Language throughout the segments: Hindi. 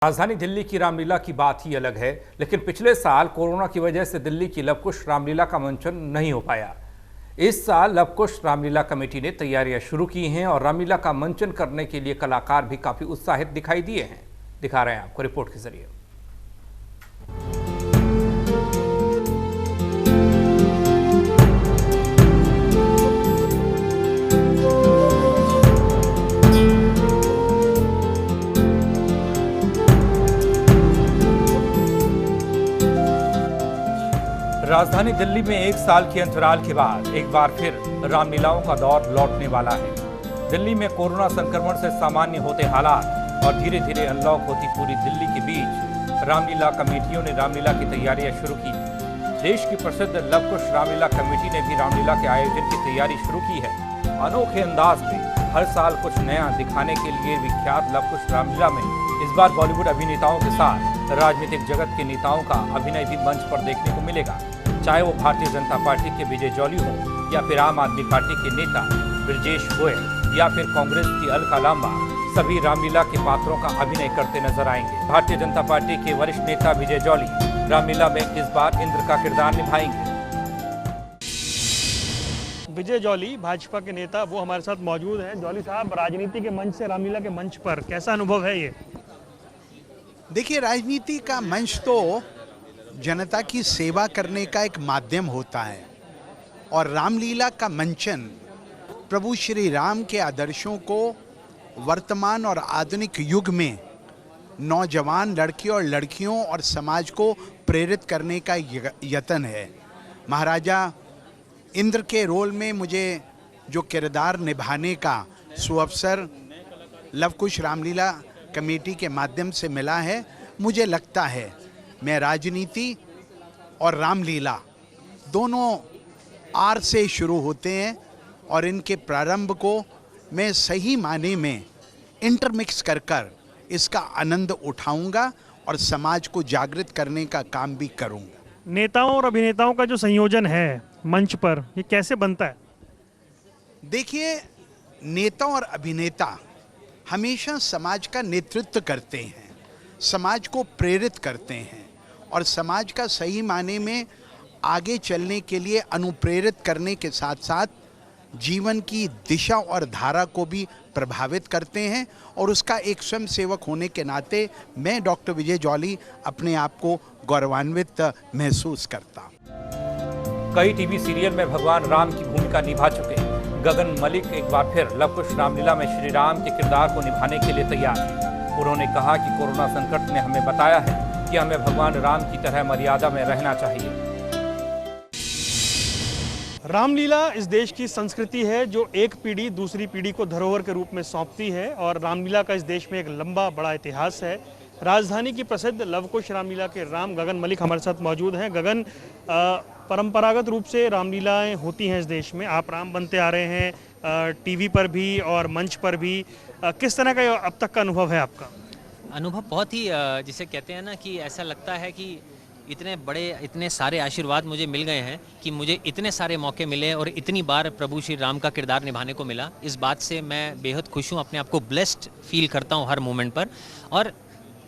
राजधानी दिल्ली की रामलीला की बात ही अलग है, लेकिन पिछले साल कोरोना की वजह से दिल्ली की लवकुश रामलीला का मंचन नहीं हो पाया। इस साल लवकुश रामलीला कमेटी ने तैयारियां शुरू की हैं और रामलीला का मंचन करने के लिए कलाकार भी काफी उत्साहित दिखाई दिए हैं। दिखा रहे हैं आपको रिपोर्ट के जरिए। राजधानी दिल्ली में एक साल के अंतराल के बाद एक बार फिर रामलीलाओं का दौर लौटने वाला है। दिल्ली में कोरोना संक्रमण से सामान्य होते हालात और धीरे धीरे अनलॉक होती पूरी दिल्ली के बीच रामलीला कमेटियों ने रामलीला की तैयारियां शुरू की। देश की प्रसिद्ध लवकुश रामलीला कमेटी ने भी रामलीला के आयोजन की तैयारी शुरू की है। अनोखे अंदाज में हर साल कुछ नया दिखाने के लिए विख्यात लवकुश रामलीला में इस बार बॉलीवुड अभिनेताओं के साथ राजनीतिक जगत के नेताओं का अभिनय भी मंच पर देखने को मिलेगा। चाहे वो भारतीय जनता पार्टी के विजय जॉली हो या फिर आम आदमी पार्टी के नेता ब्रजेश गोयल या फिर कांग्रेस की अलका लांबा, सभी रामलीला के पात्रों का अभिनय करते नजर आएंगे। भारतीय जनता पार्टी के वरिष्ठ नेता विजय जॉली रामलीला में इस बार इंद्र का किरदार निभाएंगे। विजय जॉली भाजपा के नेता वो हमारे साथ मौजूद हैं। जॉली साहब, राजनीति के मंच से रामलीला के मंच पर कैसा अनुभव है ये? देखिए, राजनीति का मंच तो जनता की सेवा करने का एक माध्यम होता है और रामलीला का मंचन प्रभु श्री राम के आदर्शों को वर्तमान और आधुनिक युग में नौजवान लड़कियों और लड़कियों और समाज को प्रेरित करने का यत्न है। महाराजा इंद्र के रोल में मुझे जो किरदार निभाने का सुअवसर लवकुश रामलीला कमेटी के माध्यम से मिला है, मुझे लगता है मैं राजनीति और रामलीला दोनों आर से शुरू होते हैं और इनके प्रारंभ को मैं सही माने में इंटरमिक्स कर इसका आनंद उठाऊंगा और समाज को जागृत करने का काम भी करूंगा। नेताओं और अभिनेताओं का जो संयोजन है मंच पर, ये कैसे बनता है? देखिए, नेता और अभिनेता हमेशा समाज का नेतृत्व करते हैं, समाज को प्रेरित करते हैं और समाज का सही माने में आगे चलने के लिए अनुप्रेरित करने के साथ साथ जीवन की दिशा और धारा को भी प्रभावित करते हैं। और उसका एक स्वयं सेवक होने के नाते मैं डॉक्टर विजय जॉली अपने आप को गौरवान्वित महसूस करता हूँ। कई टीवी सीरियल में भगवान राम की भूमिका निभा चुके गगन मलिक एक बार फिर लवकुश रामलीला में श्री राम के किरदार को निभाने के लिए तैयार हैं। उन्होंने कहा कि कोरोना संकट ने हमें बताया है कि हमें भगवान राम की तरह मर्यादा में रहना चाहिए। रामलीला इस देश की संस्कृति है जो एक पीढ़ी दूसरी पीढ़ी को धरोहर के रूप में सौंपती है और रामलीला का इस देश में एक लंबा बड़ा इतिहास है। राजधानी की प्रसिद्ध लवकुश रामलीला के राम गगन मलिक हमारे साथ मौजूद हैं। गगन, परंपरागत रूप से रामलीलाएं होती हैं इस देश में, आप राम बनते आ रहे हैं टीवी पर भी और मंच पर भी। किस तरह का अब तक का अनुभव है आपका? अनुभव बहुत ही जिसे कहते हैं ना कि ऐसा लगता है कि इतने सारे आशीर्वाद मुझे मिल गए हैं कि मुझे इतने सारे मौके मिले और इतनी बार प्रभु श्री राम का किरदार निभाने को मिला। इस बात से मैं बेहद खुश हूँ, अपने आप को ब्लेस्ड फील करता हूँ हर मोमेंट पर। और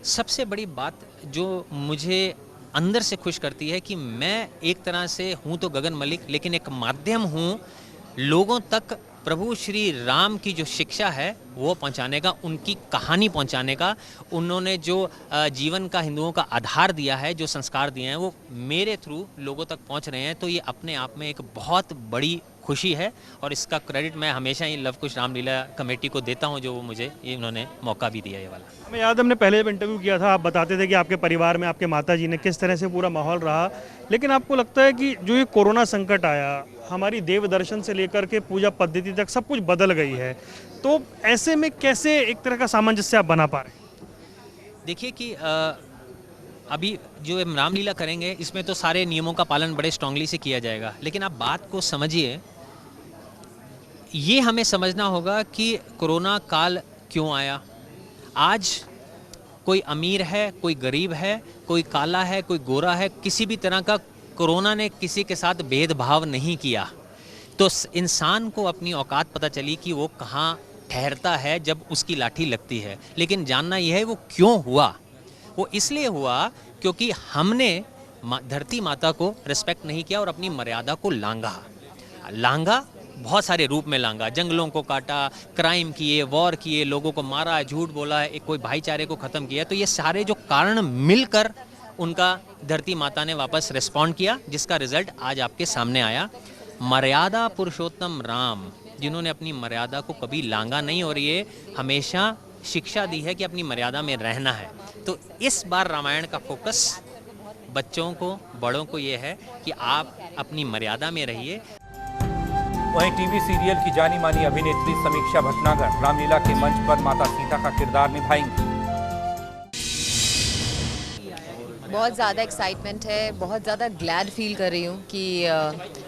सबसे बड़ी बात जो मुझे अंदर से खुश करती है कि मैं एक तरह से हूँ तो गगन मलिक, लेकिन एक माध्यम हूँ लोगों तक प्रभु श्री राम की जो शिक्षा है वो पहुंचाने का, उनकी कहानी पहुंचाने का। उन्होंने जो जीवन का हिंदुओं का आधार दिया है, जो संस्कार दिए हैं, वो मेरे थ्रू लोगों तक पहुंच रहे हैं। तो ये अपने आप में एक बहुत बड़ी खुशी है और इसका क्रेडिट मैं हमेशा ही लवकुश रामलीला कमेटी को देता हूं, जो मुझे इन्होंने मौका भी दिया ये वाला। हमें याद, हमने पहले इंटरव्यू किया था, आप बताते थे कि आपके परिवार में आपके माताजी ने किस तरह से पूरा माहौल रहा, लेकिन आपको लगता है कि जो ये कोरोना संकट आया, हमारी देव दर्शन से लेकर के पूजा पद्धति तक सब कुछ बदल गई है, तो ऐसे में कैसे एक तरह का सामंजस्य आप बना पा रहे हैं? देखिए कि अभी जो हम रामलीला करेंगे इसमें तो सारे नियमों का पालन बड़े स्ट्रांगली से किया जाएगा, लेकिन आप बात को समझिए। ये हमें समझना होगा कि कोरोना काल क्यों आया। आज कोई अमीर है, कोई गरीब है, कोई काला है, कोई गोरा है, किसी भी तरह का कोरोना ने किसी के साथ भेदभाव नहीं किया। तो इंसान को अपनी औकात पता चली कि वो कहाँ ठहरता है जब उसकी लाठी लगती है। लेकिन जानना यह है वो क्यों हुआ, वो इसलिए हुआ क्योंकि हमने धरती माता को रिस्पेक्ट नहीं किया और अपनी मर्यादा को लांघा बहुत सारे रूप में लांघा, जंगलों को काटा, क्राइम किए, वॉर किए, लोगों को मारा, झूठ बोला, एक कोई भाईचारे को ख़त्म किया। तो ये सारे जो कारण मिलकर उनका धरती माता ने वापस रिस्पॉन्ड किया, जिसका रिजल्ट आज आपके सामने आया। मर्यादा पुरुषोत्तम राम, जिन्होंने अपनी मर्यादा को कभी लांघा नहीं और ये हमेशा शिक्षा दी है कि अपनी मर्यादा में रहना है। तो इस बार रामायण का फोकस बच्चों को, बड़ों को ये है कि आप अपनी मर्यादा में रहिए। वहीं टीवी सीरियल की जानी मानी अभिनेत्री समीक्षा भटनागर रामलीला के मंच पर माता सीता का किरदार निभाएंगी। बहुत ज़्यादा एक्साइटमेंट है, बहुत ज़्यादा ग्लैड फील कर रही हूँ कि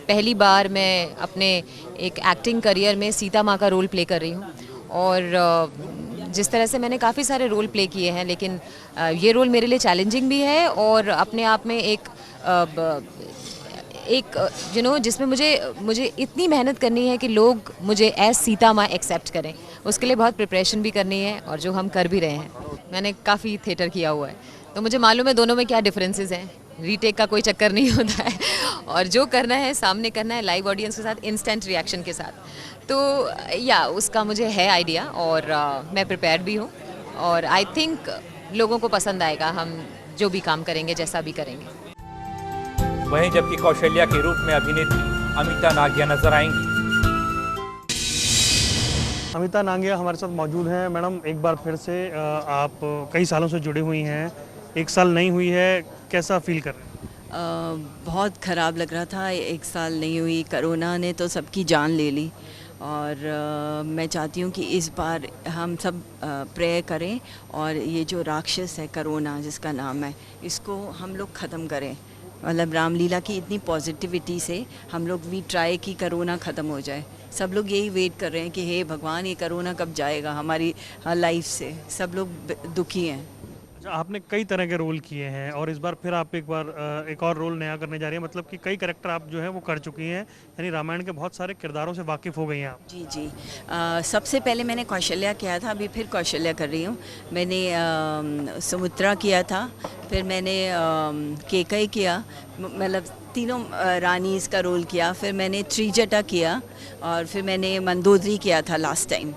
पहली बार मैं अपने एक एक्टिंग करियर में सीता माँ का रोल प्ले कर रही हूँ। और जिस तरह से मैंने काफ़ी सारे रोल प्ले किए हैं, लेकिन ये रोल मेरे लिए चैलेंजिंग भी है और अपने आप में एक जिसमें मुझे इतनी मेहनत करनी है कि लोग मुझे एज सीता माँ एक्सेप्ट करें। उसके लिए बहुत प्रिपरेशन भी करनी है और जो हम कर भी रहे हैं। मैंने काफ़ी थिएटर किया हुआ है, तो मुझे मालूम है दोनों में क्या डिफरेंसेस हैं। रीटेक का कोई चक्कर नहीं होता है और जो करना है सामने करना है, लाइव ऑडियंस के साथ, इंस्टेंट रिएक्शन के साथ। तो या उसका मुझे है आइडिया और मैं प्रिपेयर्ड भी हूँ और आई थिंक लोगों को पसंद आएगा हम जो भी काम करेंगे, जैसा भी करेंगे। वहीं जबकि कौशल्या के रूप में अभिनेत्री अमिता नागिया नजर आएंगी। अमिता नागिया हमारे साथ मौजूद हैं। मैडम, एक बार फिर से आप कई सालों से जुड़ी हुई हैं, एक साल नहीं हुई है, कैसा फील कर रहे हैं? बहुत ख़राब लग रहा था। एक साल नहीं हुई, कोरोना ने तो सबकी जान ले ली और मैं चाहती हूँ कि इस बार हम सब प्रे करें और ये जो राक्षस है कोरोना जिसका नाम है, इसको हम लोग ख़त्म करें। मतलब रामलीला की इतनी पॉजिटिविटी से हम लोग भी ट्राई कि कोरोना ख़त्म हो जाए। सब लोग यही वेट कर रहे हैं कि हे भगवान ये कोरोना कब जाएगा हमारी लाइफ से। सब लोग दुखी हैं। आपने कई तरह के रोल किए हैं और इस बार फिर आप एक और रोल नया करने जा रही हैं, मतलब कि कई कैरेक्टर आप जो है वो कर चुकी हैं, यानी रामायण के बहुत सारे किरदारों से वाकिफ़ हो गई हैं आप। जी जी। सबसे पहले मैंने कौशल्या किया था, अभी फिर कौशल्या कर रही हूँ। मैंने सुमित्रा किया था, फिर मैंने केकई किया, मतलब तीनों रानीज़ का रोल किया। फिर मैंने त्रिजटा किया और फिर मैंने मंदोदरी किया था लास्ट टाइम।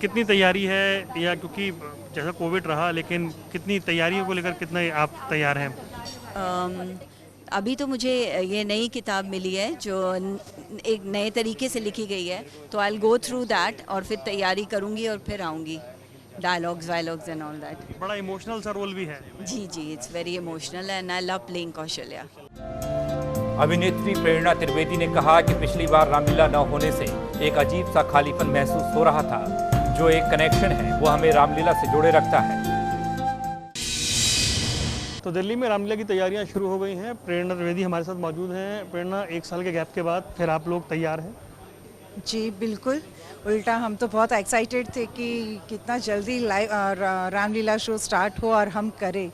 कितनी तैयारी है, या क्योंकि जैसा कोविड रहा, लेकिन कितनी तैयारियों को लेकर कितना आप तैयार हैं? अभी तो मुझे ये नई किताब मिली है जो एक नए तरीके से लिखी गई है, तो I will go through that और फिर तैयारी करूँगी और फिर आऊँगी। Dialogues and all that. बड़ा इमोशनल सा रोल भी है। जी जी, it's very emotional and I love playing Kaushalya. अभिनेत्री प्रेरणा त्रिवेदी ने कहा कि पिछली बार रामलीला न होने से एक अजीब सा खालीपन महसूस हो रहा था। जो एक कनेक्शन है वो हमें रामलीला से जोड़े रखता है। तो दिल्ली में रामलीला की तैयारियां शुरू हो गई हैं। प्रेरणा त्रिवेदी हमारे साथ मौजूद हैं। प्रेरणा, एक साल के गैप के बाद फिर आप लोग तैयार हैं? जी बिल्कुल, उल्टा हम तो बहुत एक्साइटेड थे कि कितना जल्दी लाइव रामलीला शो स्टार्ट हो और हम करें,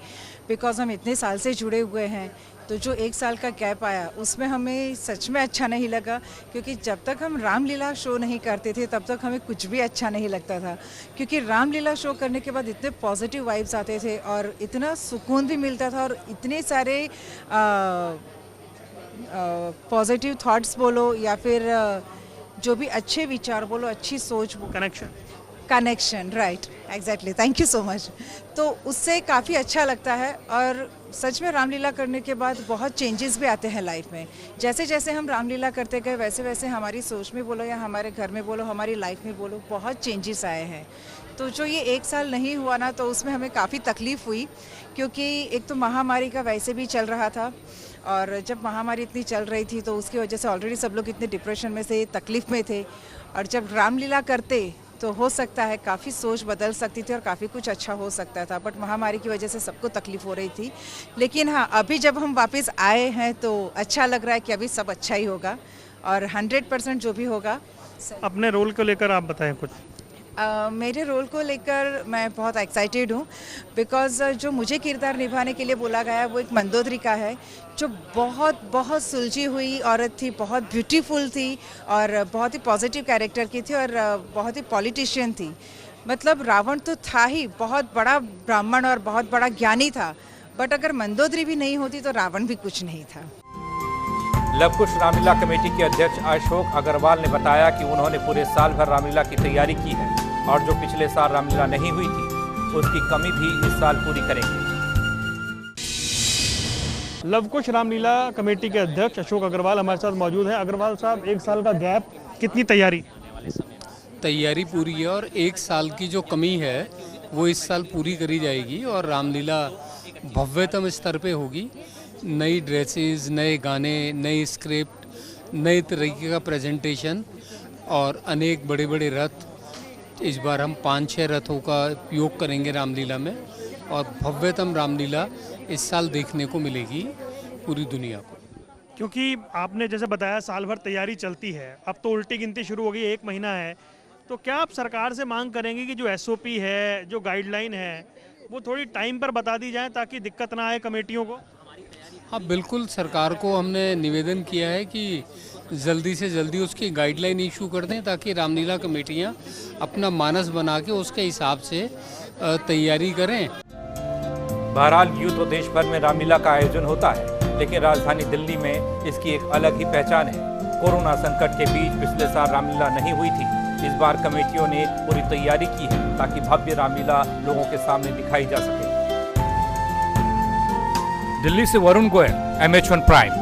बिकॉज हम इतने साल से जुड़े हुए हैं। तो जो एक साल का गैप आया उसमें हमें सच में अच्छा नहीं लगा, क्योंकि जब तक हम रामलीला शो नहीं करते थे तब तक हमें कुछ भी अच्छा नहीं लगता था। क्योंकि रामलीला शो करने के बाद इतने पॉजिटिव वाइब्स आते थे और इतना सुकून भी मिलता था और इतने सारे पॉजिटिव थॉट्स बोलो या फिर जो भी अच्छे विचार बोलो, अच्छी सोच, connection, right, exactly, thank you so much. तो उससे काफ़ी अच्छा लगता है और सच में रामलीला करने के बाद बहुत चेंजेस भी आते हैं लाइफ में। जैसे जैसे हम रामलीला करते गए वैसे वैसे हमारी सोच में बोलो या हमारे घर में बोलो, हमारी लाइफ में बोलो, बहुत चेंजेस आए हैं। तो जो ये एक साल नहीं हुआ ना, तो उसमें हमें काफ़ी तकलीफ़ हुई, क्योंकि एक तो महामारी का वैसे भी चल रहा था और जब महामारी इतनी चल रही थी तो उसकी वजह से ऑलरेडी सब लोग इतने डिप्रेशन में से, तकलीफ़ में थे। और जब रामलीला करते तो हो सकता है काफ़ी सोच बदल सकती थी और काफ़ी कुछ अच्छा हो सकता था, बट महामारी की वजह से सबको तकलीफ़ हो रही थी। लेकिन हाँ, अभी जब हम वापस आए हैं तो अच्छा लग रहा है कि अभी सब अच्छा ही होगा और 100% जो भी होगा। अपने रोल को लेकर आप बताएं कुछ। मेरे रोल को लेकर मैं बहुत एक्साइटेड हूँ, बिकॉज़ जो मुझे किरदार निभाने के लिए बोला गया है वो एक मंदोदरी का है, जो बहुत सुलझी हुई औरत थी, बहुत ब्यूटीफुल थी और बहुत ही पॉजिटिव कैरेक्टर की थी और बहुत ही पॉलिटिशियन थी। मतलब रावण तो था ही, बहुत बड़ा ब्राह्मण और बहुत बड़ा ज्ञानी था, बट अगर मंदोदरी भी नहीं होती तो रावण भी कुछ नहीं था। लवकुश रामलीला कमेटी के अध्यक्ष अशोक अग्रवाल ने बताया कि उन्होंने पूरे साल भर रामलीला की तैयारी की है और जो पिछले साल रामलीला नहीं हुई थी उसकी कमी भी इस साल पूरी करेंगे। लवकुश रामलीला कमेटी के अध्यक्ष अशोक अग्रवाल हमारे साथ मौजूद हैं। अग्रवाल साहब, एक साल का गैप, कितनी तैयारी? तैयारी पूरी है और एक साल की जो कमी है वो इस साल पूरी करी जाएगी और रामलीला भव्यतम स्तर पे होगी। नई ड्रेसेस, नए गाने, नई स्क्रिप्ट, नए तरीके का प्रेजेंटेशन और अनेक बड़े बड़े रथ। इस बार हम 5-6 रथों का उपयोग करेंगे रामलीला में और भव्यतम रामलीला इस साल देखने को मिलेगी पूरी दुनिया को। क्योंकि आपने जैसे बताया साल भर तैयारी चलती है, अब तो उल्टी गिनती शुरू हो गई, 1 महीना है, तो क्या आप सरकार से मांग करेंगे कि जो SOP है, जो गाइडलाइन है, वो थोड़ी टाइम पर बता दी जाए ताकि दिक्कत ना आए कमेटियों को? हाँ बिल्कुल, सरकार को हमने निवेदन किया है कि जल्दी से जल्दी उसकी गाइडलाइन इशू कर दें ताकि रामलीला कमेटियाँ अपना मानस बना के उसके हिसाब से तैयारी करें। बहरहाल यूं तो देश भर में रामलीला का आयोजन होता है, लेकिन राजधानी दिल्ली में इसकी एक अलग ही पहचान है। कोरोना संकट के बीच पिछले साल रामलीला नहीं हुई थी। इस बार कमेटियों ने पूरी तैयारी की है ताकि भव्य रामलीला लोगों के सामने दिखाई जा सके। दिल्ली से वरुण गोयल, MH1 प्राइम।